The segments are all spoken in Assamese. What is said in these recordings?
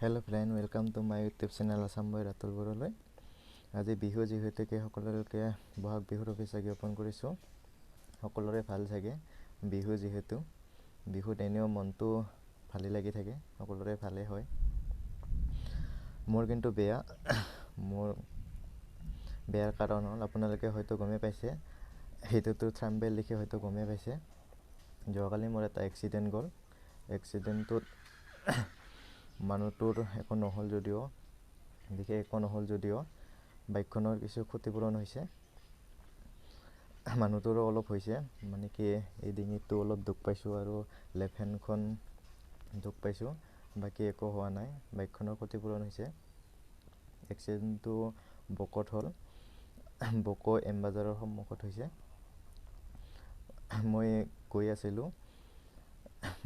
Hello' friend, welcome to my YouTube channel Assam boy Ratul বৰলৈ। আজি বিহু যিহেতুকে সকলোকে বহাগ বিহুৰ শুভেচ্ছা জ্ঞাপন কৰিছোঁ। সকলোৰে ভাল চাগে বিহু, যিহেতু বিহুত এনেও মনটো ভালেই লাগি থাকে, সকলোৰে ভালেই হয়। মোৰ কিন্তু মোৰ বেয়াৰ কাৰণ হ'ল, আপোনালোকে হয়তো গমেই পাইছে, সেইটোতো থাম্বনেইল লিখি হয়তো গমেই পাইছে। যোৱাকালি মোৰ এটা এক্সিডেণ্ট গ'ল। এক্সিডেণ্টটোত মানুহটোৰ বিশেষ একো নহ'ল যদিও বাইকখনৰ কিছু ক্ষতিপূৰণ হৈছে। মানুহটোৰো অলপ হৈছে, মানে কি এই ডিঙিটো অলপ দুখ পাইছোঁ আৰু লেফ্ট হেণ্ডখন দুখ পাইছোঁ, বাকী একো হোৱা নাই। বাইকখনৰ ক্ষতিপূৰণ হৈছে। এক্সিডেণ্টটো বকত হ'ল, বক এম বাজাৰৰ সন্মুখত হৈছে। মই গৈ আছিলোঁ,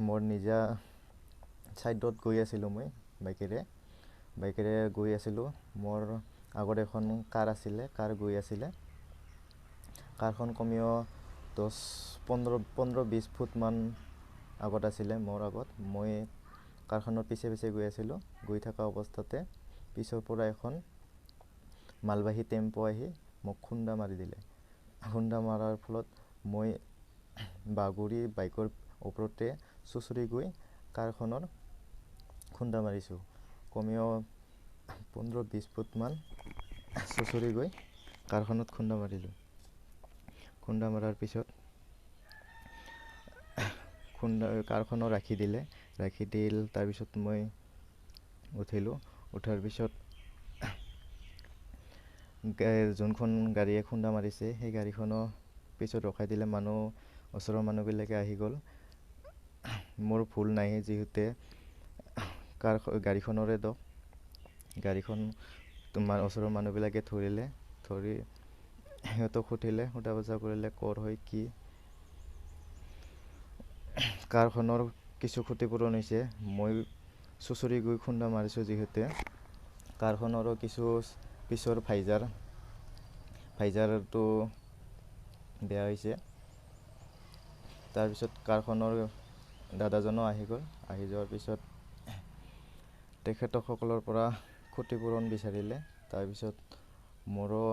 মোৰ নিজা ছাইডত গৈ আছিলোঁ, মই বাইকেৰে গৈ আছিলোঁ। মোৰ আগত এখন কাৰ গৈ আছিলে। কাৰখন কমেও 15-20 ফুটমান আগত আছিলে, মোৰ আগত। মই কাৰখনৰ পিছে গৈ আছিলোঁ। গৈ থকা অৱস্থাতে পিছৰ পৰা এখন মালবাহী টেম্পো আহি মোক খুন্দা মাৰি দিলে। খুন্দা মৰাৰ ফলত মই বাগৰি বাইকৰ ওপৰতে চুঁচৰি গৈ কাৰখনৰ খুন্দা মাৰিছোঁ। কমেও 15-20 ফুটমান চুঁচৰি গৈ কাৰখনত খুন্দা মাৰিলোঁ। খুন্দা মৰাৰ পিছত কাৰখনো ৰাখি দিল। তাৰপিছত মই উঠিলোঁ। উঠাৰ পিছত যোনখন গাড়ীয়ে খুন্দা মাৰিছে সেই গাড়ীখনো পিছত ৰখাই দিলে। ওচৰৰ মানুহবিলাকে আহি গ'ল। মোৰ ভুল নাই, যিহেতু গাড়ীখনৰে দোষ। গাড়ীখন ওচৰৰ মানুহবিলাকে ধৰি সিহঁতক সোধা পোছা কৰিলে ক'ৰ হয় কি। কাৰখনৰ কিছু ক্ষতিপূৰণ হৈছে। মই চুঁচৰি গৈ খুন্দা মাৰিছোঁ যিহেতু। কাৰখনৰো কিছু পিছৰ ভাইজাৰটো বেয়া হৈছে। তাৰপিছত কাৰখনৰ দাদাজনো আহি গ'ল। আহি যোৱাৰ পিছত তেখেতসকলৰ পৰা ক্ষতিপূৰণ বিচাৰিলে। তাৰপিছত মোৰো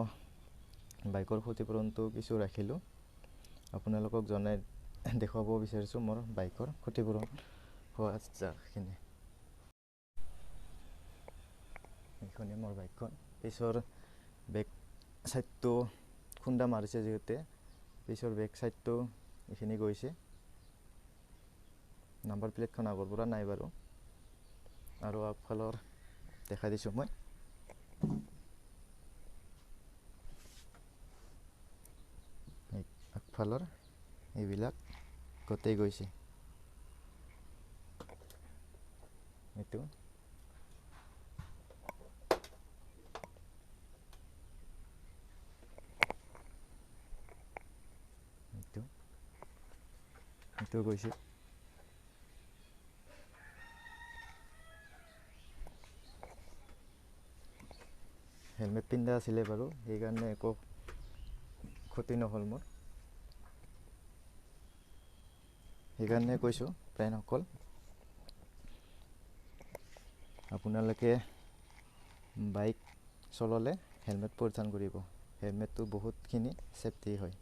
বাইকৰ ক্ষতিপূৰণটো কিছু ৰাখিলোঁ। আপোনালোকক দেখুৱাব বিচাৰিছোঁ মোৰ বাইকৰ ক্ষতিপূৰণ হোৱা জাগাখিনি। এইখনেই মোৰ বাইকখন। পিছৰ বেক ছাইডটো খুন্দা মাৰিছে যিহেতু, পিছৰ বেক ছাইডটো এইখিনি গৈছে। নাম্বাৰ প্লেটখন আগৰ পৰা নাই বাৰু। আৰু আগফালৰ দেখা দিছোঁ মই। আগফালৰ এইবিলাক গোটেই গৈছে। এইটো গৈছে। হেলমেট পিন্ধা আছিলে বাৰু, সেইকাৰণে একো ক্ষতি নহ'ল মোৰ। সেইকাৰণে কৈছোঁ ফ্ৰেণ্ডসকল, আপোনালোকে বাইক চলালে হেলমেট পৰিধান কৰিব। হেলমেটটো বহুতখিনি ছেফটি হয়।